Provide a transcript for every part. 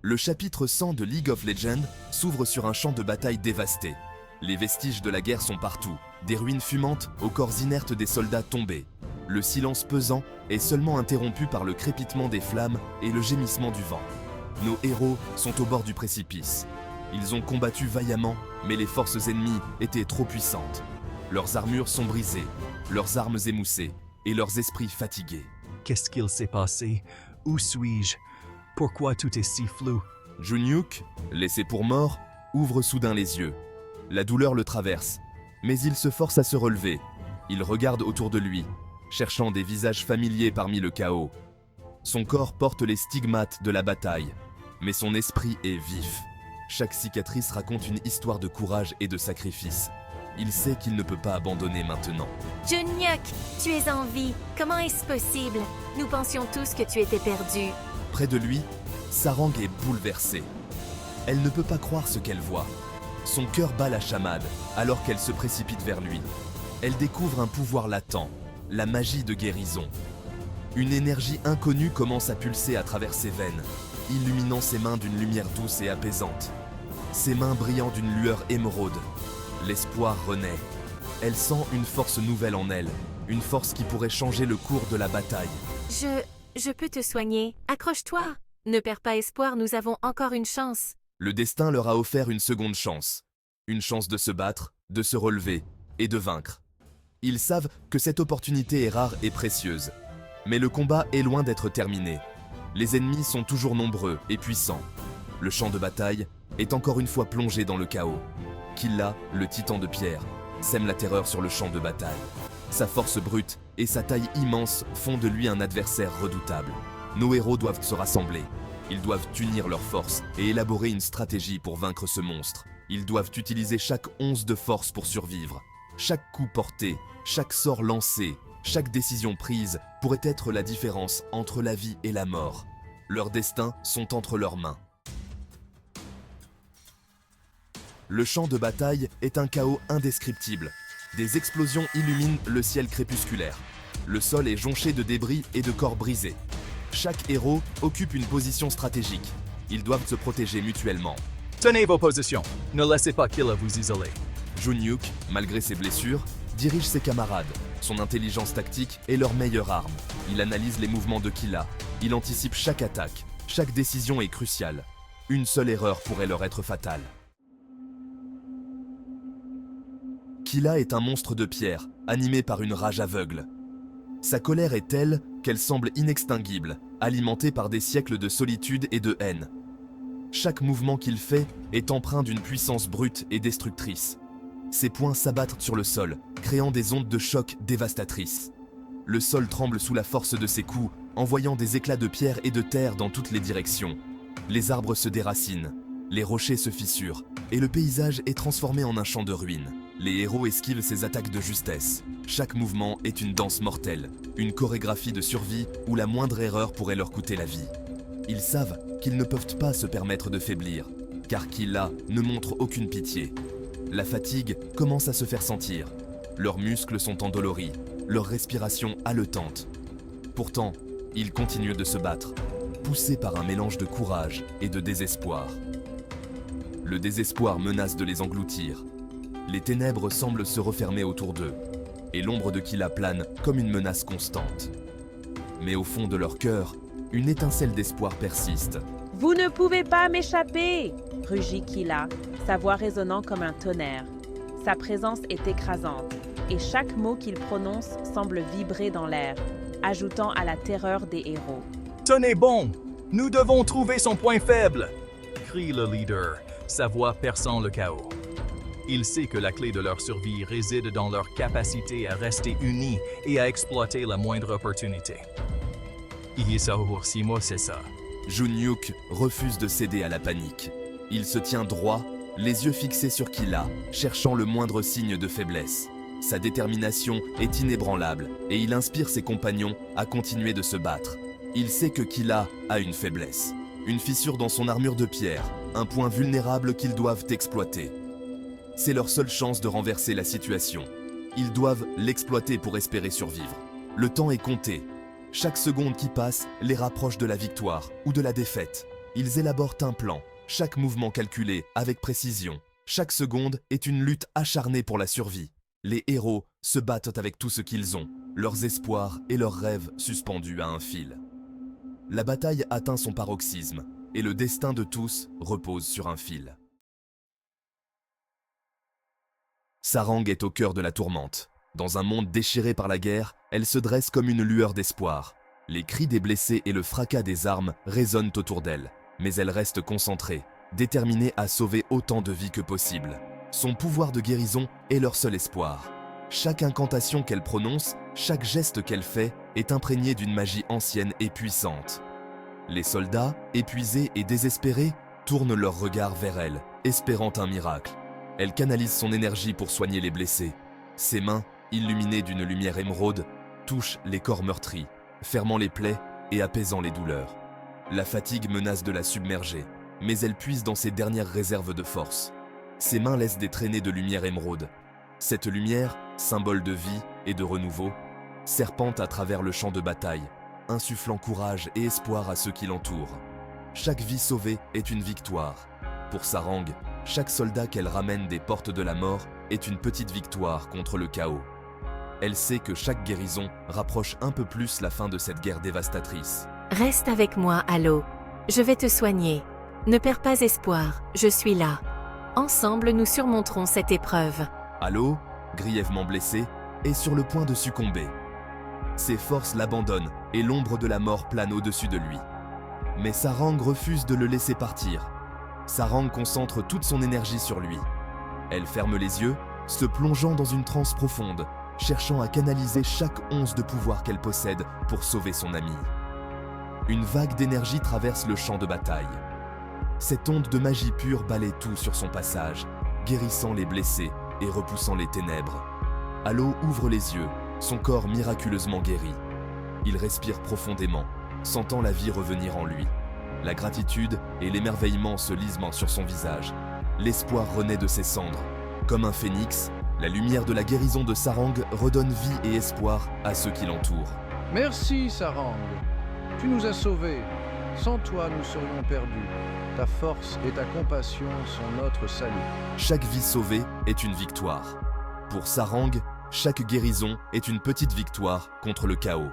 Le chapitre 100 de League of Legends s'ouvre sur un champ de bataille dévasté. Les vestiges de la guerre sont partout, des ruines fumantes aux corps inertes des soldats tombés. Le silence pesant est seulement interrompu par le crépitement des flammes et le gémissement du vent. Nos héros sont au bord du précipice. Ils ont combattu vaillamment, mais les forces ennemies étaient trop puissantes. Leurs armures sont brisées, leurs armes émoussées et leurs esprits fatigués. Qu'est-ce qu'il s'est passé? Où suis-je? Pourquoi tout est si flou? Junyuk, laissé pour mort, ouvre soudain les yeux. La douleur le traverse, mais il se force à se relever. Il regarde autour de lui, cherchant des visages familiers parmi le chaos. Son corps porte les stigmates de la bataille, mais son esprit est vif. Chaque cicatrice raconte une histoire de courage et de sacrifice. Il sait qu'il ne peut pas abandonner maintenant. Junyuk, tu es en vie. Comment est-ce possible? Nous pensions tous que tu étais perdu. Près de lui, Sarang est bouleversée. Elle ne peut pas croire ce qu'elle voit. Son cœur bat la chamade alors qu'elle se précipite vers lui. Elle découvre un pouvoir latent, la magie de guérison. Une énergie inconnue commence à pulser à travers ses veines, illuminant ses mains d'une lumière douce et apaisante. Ses mains brillant d'une lueur émeraude. L'espoir renaît. Elle sent une force nouvelle en elle, une force qui pourrait changer le cours de la bataille. Je peux te soigner. Accroche-toi. Ne perds pas espoir, nous avons encore une chance. Le destin leur a offert une seconde chance. Une chance de se battre, de se relever et de vaincre. Ils savent que cette opportunité est rare et précieuse. Mais le combat est loin d'être terminé. Les ennemis sont toujours nombreux et puissants. Le champ de bataille est encore une fois plongé dans le chaos. Killa, le titan de pierre, sème la terreur sur le champ de bataille. Sa force brute et sa taille immense font de lui un adversaire redoutable. Nos héros doivent se rassembler. Ils doivent unir leurs forces et élaborer une stratégie pour vaincre ce monstre. Ils doivent utiliser chaque once de force pour survivre. Chaque coup porté, chaque sort lancé, chaque décision prise pourrait être la différence entre la vie et la mort. Leurs destins sont entre leurs mains. Le champ de bataille est un chaos indescriptible. Des explosions illuminent le ciel crépusculaire. Le sol est jonché de débris et de corps brisés. Chaque héros occupe une position stratégique. Ils doivent se protéger mutuellement. Tenez vos positions. Ne laissez pas Killa vous isoler. Junyuk, malgré ses blessures, dirige ses camarades. Son intelligence tactique est leur meilleure arme. Il analyse les mouvements de Killa. Il anticipe chaque attaque. Chaque décision est cruciale. Une seule erreur pourrait leur être fatale. Killa est un monstre de pierre, animé par une rage aveugle. Sa colère est telle qu'elle semble inextinguible, alimentée par des siècles de solitude et de haine. Chaque mouvement qu'il fait est empreint d'une puissance brute et destructrice. Ses poings s'abattent sur le sol, créant des ondes de choc dévastatrices. Le sol tremble sous la force de ses coups, envoyant des éclats de pierre et de terre dans toutes les directions. Les arbres se déracinent, les rochers se fissurent, et le paysage est transformé en un champ de ruines. Les héros esquivent ses attaques de justesse. Chaque mouvement est une danse mortelle, une chorégraphie de survie où la moindre erreur pourrait leur coûter la vie. Ils savent qu'ils ne peuvent pas se permettre de faiblir, car Killa ne montre aucune pitié. La fatigue commence à se faire sentir. Leurs muscles sont endoloris, leur respiration haletante. Pourtant, ils continuent de se battre, poussés par un mélange de courage et de désespoir. Le désespoir menace de les engloutir. Les ténèbres semblent se refermer autour d'eux, et l'ombre de Killa plane comme une menace constante. Mais au fond de leur cœur, une étincelle d'espoir persiste. « Vous ne pouvez pas m'échapper !» rugit Killa, sa voix résonnant comme un tonnerre. Sa présence est écrasante, et chaque mot qu'il prononce semble vibrer dans l'air, ajoutant à la terreur des héros. « Tenez bon! Nous devons trouver son point faible! » crie le leader, sa voix perçant le chaos. Il sait que la clé de leur survie réside dans leur capacité à rester unis et à exploiter la moindre opportunité. C'est ça. Junyuk refuse de céder à la panique. Il se tient droit, les yeux fixés sur Killa, cherchant le moindre signe de faiblesse. Sa détermination est inébranlable et il inspire ses compagnons à continuer de se battre. Il sait que Killa a une faiblesse, une fissure dans son armure de pierre, un point vulnérable qu'ils doivent exploiter. C'est leur seule chance de renverser la situation. Ils doivent l'exploiter pour espérer survivre. Le temps est compté. Chaque seconde qui passe les rapproche de la victoire ou de la défaite. Ils élaborent un plan, chaque mouvement calculé avec précision. Chaque seconde est une lutte acharnée pour la survie. Les héros se battent avec tout ce qu'ils ont, leurs espoirs et leurs rêves suspendus à un fil. La bataille atteint son paroxysme, et le destin de tous repose sur un fil. Sarang est au cœur de la tourmente. Dans un monde déchiré par la guerre, elle se dresse comme une lueur d'espoir. Les cris des blessés et le fracas des armes résonnent autour d'elle, mais elle reste concentrée, déterminée à sauver autant de vies que possible. Son pouvoir de guérison est leur seul espoir. Chaque incantation qu'elle prononce, chaque geste qu'elle fait est imprégné d'une magie ancienne et puissante. Les soldats, épuisés et désespérés, tournent leur regard vers elle, espérant un miracle. Elle canalise son énergie pour soigner les blessés. Ses mains, illuminées d'une lumière émeraude, touchent les corps meurtris, fermant les plaies et apaisant les douleurs. La fatigue menace de la submerger, mais elle puise dans ses dernières réserves de force. Ses mains laissent des traînées de lumière émeraude. Cette lumière, symbole de vie et de renouveau, serpente à travers le champ de bataille, insufflant courage et espoir à ceux qui l'entourent. Chaque vie sauvée est une victoire. Pour Sarang, chaque soldat qu'elle ramène des portes de la mort est une petite victoire contre le chaos. Elle sait que chaque guérison rapproche un peu plus la fin de cette guerre dévastatrice. Reste avec moi, Halo. Je vais te soigner. Ne perds pas espoir, je suis là. Ensemble, nous surmonterons cette épreuve. Halo, grièvement blessé, est sur le point de succomber. Ses forces l'abandonnent et l'ombre de la mort plane au-dessus de lui. Mais Sarang refuse de le laisser partir. Sarang concentre toute son énergie sur lui. Elle ferme les yeux, se plongeant dans une transe profonde, cherchant à canaliser chaque once de pouvoir qu'elle possède pour sauver son ami. Une vague d'énergie traverse le champ de bataille. Cette onde de magie pure balaie tout sur son passage, guérissant les blessés et repoussant les ténèbres. Halo ouvre les yeux, son corps miraculeusement guéri. Il respire profondément, sentant la vie revenir en lui. La gratitude et l'émerveillement se lisent sur son visage. L'espoir renaît de ses cendres. Comme un phénix, la lumière de la guérison de Sarang redonne vie et espoir à ceux qui l'entourent. Merci, Sarang. Tu nous as sauvés. Sans toi, nous serions perdus. Ta force et ta compassion sont notre salut. Chaque vie sauvée est une victoire. Pour Sarang, chaque guérison est une petite victoire contre le chaos.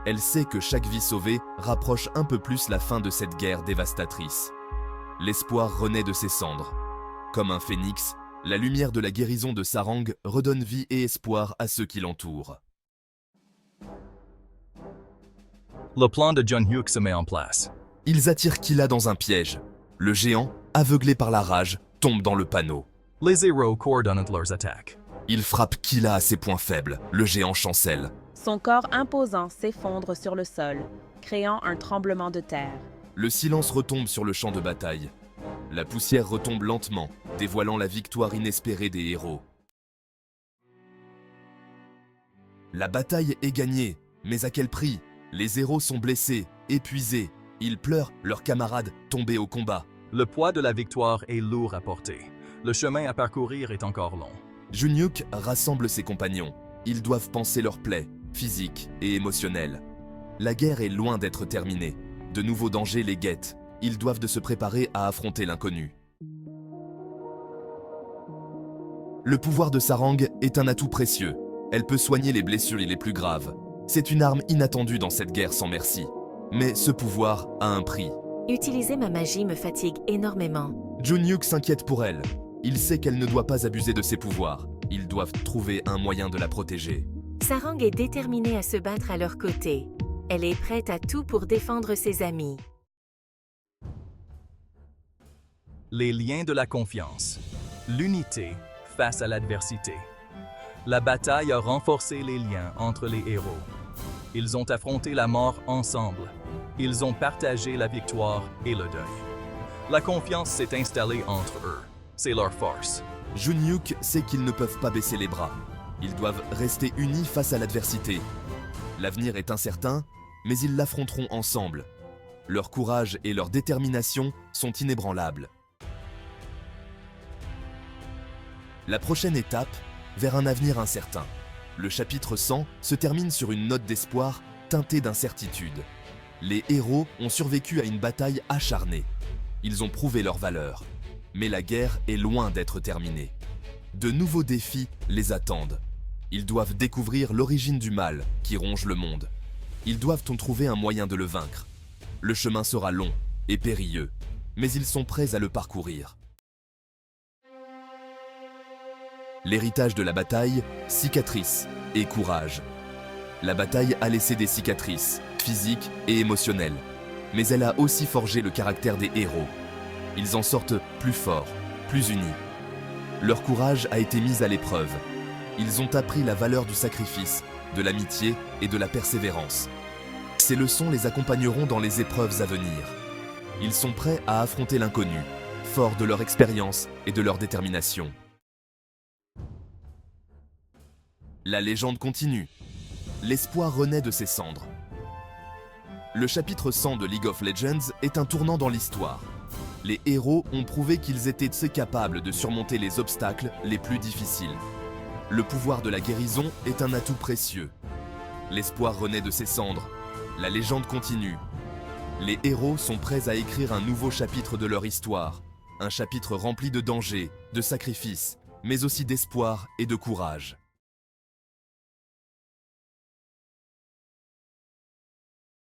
Elle sait que chaque vie sauvée rapproche un peu plus la fin de cette guerre dévastatrice. L'espoir renaît de ses cendres. Comme un phénix, la lumière de la guérison de Sarang redonne vie et espoir à ceux qui l'entourent. Le plan de Junhyuk se met en place. Ils attirent Killa dans un piège. Le géant, aveuglé par la rage, tombe dans le panneau. Les héros coordonnent leurs attaques. Il frappe Killa à ses points faibles. Le géant chancelle. Son corps imposant s'effondre sur le sol, créant un tremblement de terre. Le silence retombe sur le champ de bataille. La poussière retombe lentement, dévoilant la victoire inespérée des héros. La bataille est gagnée, mais à quel prix? Les héros sont blessés, épuisés. Ils pleurent leurs camarades tombés au combat. Le poids de la victoire est lourd à porter. Le chemin à parcourir est encore long. Junhyuk rassemble ses compagnons. Ils doivent panser leurs plaies, physiques et émotionnelles. La guerre est loin d'être terminée. De nouveaux dangers les guettent. Ils doivent se préparer à affronter l'inconnu. Le pouvoir de Sarang est un atout précieux. Elle peut soigner les blessures les plus graves. C'est une arme inattendue dans cette guerre sans merci. Mais ce pouvoir a un prix. Utiliser ma magie me fatigue énormément. Junhyuk s'inquiète pour elle. Il sait qu'elle ne doit pas abuser de ses pouvoirs. Ils doivent trouver un moyen de la protéger. Sarang est déterminée à se battre à leur côté. Elle est prête à tout pour défendre ses amis. Les liens de la confiance. L'unité face à l'adversité. La bataille a renforcé les liens entre les héros. Ils ont affronté la mort ensemble. Ils ont partagé la victoire et le deuil. La confiance s'est installée entre eux. C'est leur force. Junhyuk sait qu'ils ne peuvent pas baisser les bras. Ils doivent rester unis face à l'adversité. L'avenir est incertain, mais ils l'affronteront ensemble. Leur courage et leur détermination sont inébranlables. La prochaine étape, vers un avenir incertain. Le chapitre 100 se termine sur une note d'espoir teintée d'incertitude. Les héros ont survécu à une bataille acharnée. Ils ont prouvé leur valeur. Mais la guerre est loin d'être terminée. De nouveaux défis les attendent. Ils doivent découvrir l'origine du mal qui ronge le monde. Ils doivent en trouver un moyen de le vaincre. Le chemin sera long et périlleux, mais ils sont prêts à le parcourir. L'héritage de la bataille, cicatrices et courage. La bataille a laissé des cicatrices, physiques et émotionnelles, mais elle a aussi forgé le caractère des héros. Ils en sortent plus forts, plus unis. Leur courage a été mis à l'épreuve. Ils ont appris la valeur du sacrifice, de l'amitié et de la persévérance. Ces leçons les accompagneront dans les épreuves à venir. Ils sont prêts à affronter l'inconnu, forts de leur expérience et de leur détermination. La légende continue. L'espoir renaît de ses cendres. Le chapitre 100 de League of Legends est un tournant dans l'histoire. Les héros ont prouvé qu'ils étaient capables de surmonter les obstacles les plus difficiles. Le pouvoir de la guérison est un atout précieux. L'espoir renaît de ses cendres. La légende continue. Les héros sont prêts à écrire un nouveau chapitre de leur histoire. Un chapitre rempli de dangers, de sacrifices, mais aussi d'espoir et de courage.